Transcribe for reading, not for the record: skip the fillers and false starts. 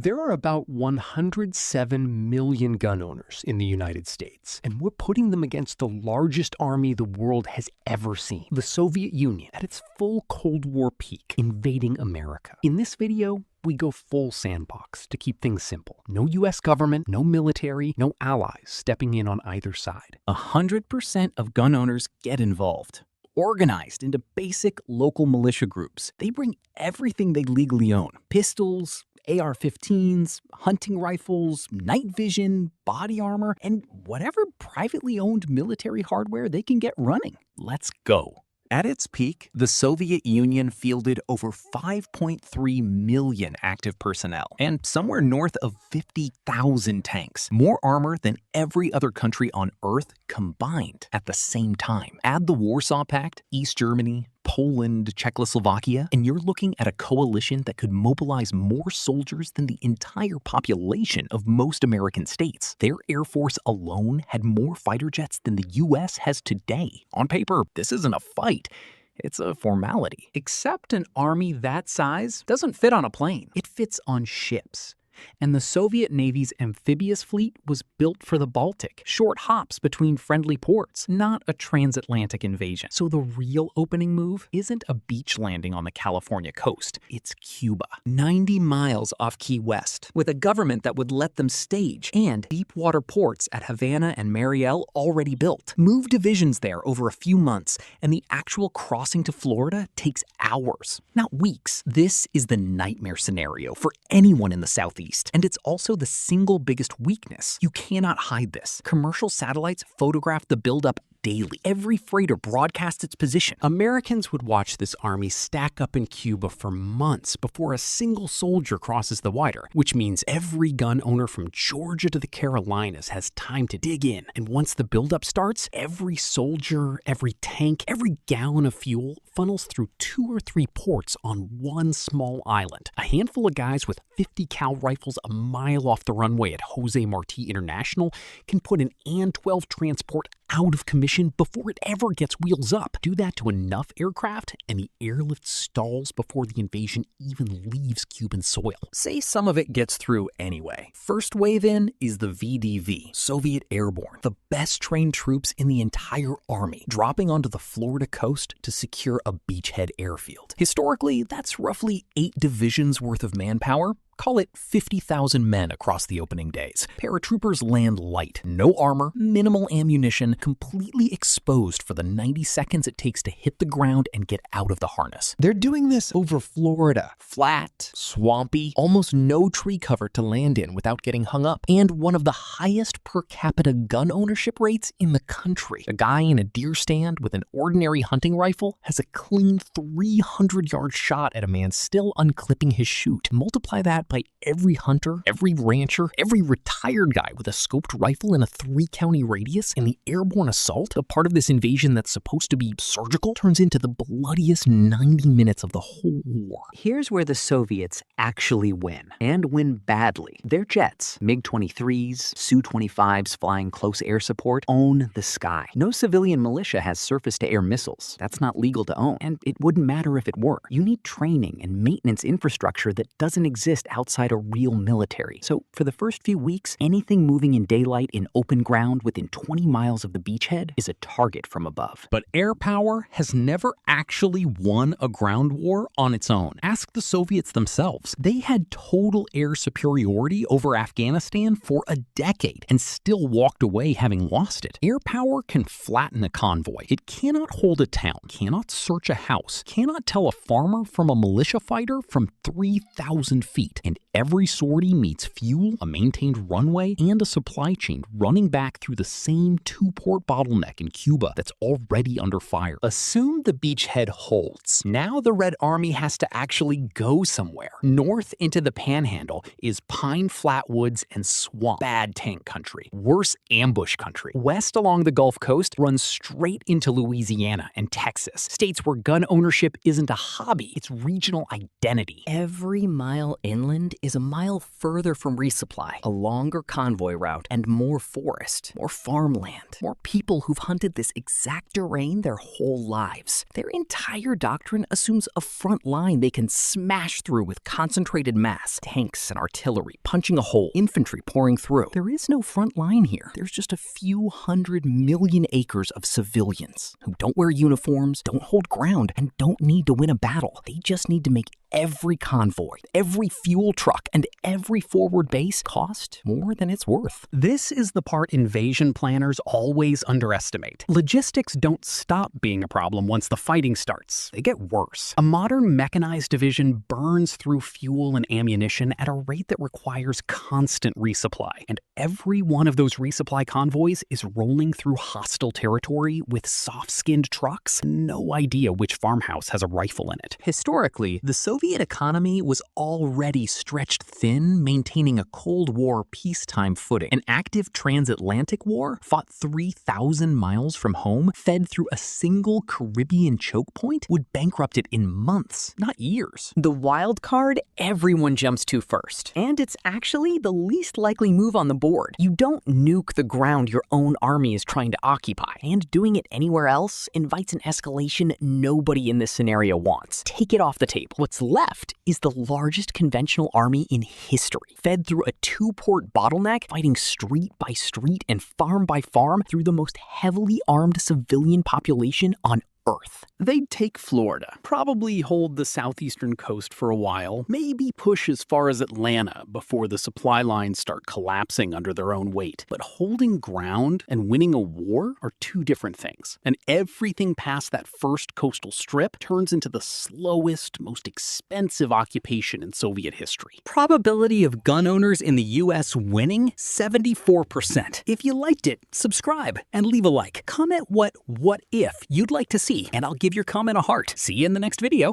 There are about 107 million gun owners in the United States, and we're putting them against the largest army the world has ever seen, the Soviet Union, at its full Cold War peak, invading America. In this video, we go full sandbox to keep things simple. No US government, no military, no allies stepping in on either side. 100% of gun owners get involved. Organized into basic local militia groups. They bring everything they legally own. Pistols, AR-15s, hunting rifles, night vision, body armor, and whatever privately owned military hardware they can get running. Let's go. At its peak, the Soviet Union fielded over 5.3 million active personnel and somewhere north of 50,000 tanks, more armor than every other country on Earth combined at the same time. Add the Warsaw Pact, East Germany, Poland, Czechoslovakia, and you're looking at a coalition that could mobilize more soldiers than the entire population of most American states. Their Air Force alone had more fighter jets than the US has today. On paper, this isn't a fight. It's a formality. Except an army that size doesn't fit on a plane. It fits on ships. And the Soviet Navy's amphibious fleet was built for the Baltic, short hops between friendly ports, not a transatlantic invasion. So the real opening move isn't a beach landing on the California coast, it's Cuba. 90 miles off Key West, with a government that would let them stage, and deep water ports at Havana and Mariel already built. Move divisions there over a few months, and the actual crossing to Florida takes hours, not weeks. This is the nightmare scenario for anyone in the Southeast. And it's also the single biggest weakness. You cannot hide this. Commercial satellites photograph the buildup daily. Every freighter broadcasts its position. Americans would watch this army stack up in Cuba for months before a single soldier crosses the wire, which means every gun owner from Georgia to the Carolinas has time to dig in. And once the buildup starts, every soldier, every tank, every gallon of fuel funnels through 2 or 3 ports on one small island. A handful of guys with 50 cal rifles a mile off the runway at Jose Marti International can put an AN-12 transport out of commission before it ever gets wheels up. Do that to enough aircraft, and the airlift stalls before the invasion even leaves Cuban soil. Say some of it gets through anyway. First wave in is the VDV, Soviet Airborne, the best trained troops in the entire army, dropping onto the Florida coast to secure a beachhead airfield. Historically, that's roughly 8 divisions worth of manpower. Call it 50,000 men across the opening days. Paratroopers land light, no armor, minimal ammunition, completely exposed for the 90 seconds it takes to hit the ground and get out of the harness. They're doing this over Florida. Flat, swampy, almost no tree cover to land in without getting hung up, and one of the highest per capita gun ownership rates in the country. A guy in a deer stand with an ordinary hunting rifle has a clean 300-yard shot at a man still unclipping his chute. Multiply that by every hunter, every rancher, every retired guy with a scoped rifle in a 3-county radius, and the airborne assault, a part of this invasion that's supposed to be surgical, turns into the bloodiest 90 minutes of the whole war. Here's where the Soviets actually win, and win badly. Their jets, MiG-23s, Su-25s flying close air support, own the sky. No civilian militia has surface-to-air missiles. That's not legal to own, and it wouldn't matter if it were. You need training and maintenance infrastructure that doesn't exist outside a real military. So for the first few weeks, anything moving in daylight in open ground within 20 miles of the beachhead is a target from above. But air power has never actually won a ground war on its own. Ask the Soviets themselves. They had total air superiority over Afghanistan for a decade and still walked away having lost it. Air power can flatten a convoy. It cannot hold a town, cannot search a house, cannot tell a farmer from a militia fighter from 3,000 feet. And every sortie meets fuel, a maintained runway, and a supply chain running back through the same 2-port bottleneck in Cuba that's already under fire. Assume the beachhead holds. Now the Red Army has to actually go somewhere. North into the Panhandle is pine flatwoods and swamp. Bad tank country. Worse, ambush country. West along the Gulf Coast runs straight into Louisiana and Texas, states where gun ownership isn't a hobby, it's regional identity. Every mile inland island is a mile further from resupply, a longer convoy route, and more forest, more farmland, more people who've hunted this exact terrain their whole lives. Their entire doctrine assumes a front line they can smash through with concentrated mass, tanks and artillery punching a hole, infantry pouring through. There is no front line here. There's just a few 100 million acres of civilians who don't wear uniforms, don't hold ground, and don't need to win a battle. They just need to make every convoy, every fuel truck, and every forward base cost more than it's worth. This is the part invasion planners always underestimate. Logistics don't stop being a problem once the fighting starts. They get worse. A modern mechanized division burns through fuel and ammunition at a rate that requires constant resupply. And every one of those resupply convoys is rolling through hostile territory with soft-skinned trucks, no idea which farmhouse has a rifle in it. Historically, the Soviet economy was already stretched thin, maintaining a Cold War peacetime footing. An active transatlantic war, fought 3,000 miles from home, fed through a single Caribbean choke point, would bankrupt it in months, not years. The wild card everyone jumps to first, and it's actually the least likely move on the board. You don't nuke the ground your own army is trying to occupy, and doing it anywhere else invites an escalation nobody in this scenario wants. Take it off the table. What's left is the largest conventional army in history, fed through a two-port bottleneck, fighting street by street and farm by farm through the most heavily armed civilian population on Earth. They'd take Florida, probably hold the southeastern coast for a while, maybe push as far as Atlanta before the supply lines start collapsing under their own weight. But holding ground and winning a war are two different things. And everything past that first coastal strip turns into the slowest, most expensive occupation in Soviet history. Probability of gun owners in the US winning? 74%. If you liked it, subscribe and leave a like. Comment what if you'd like to see, and I'll give your comment a heart. See you in the next video.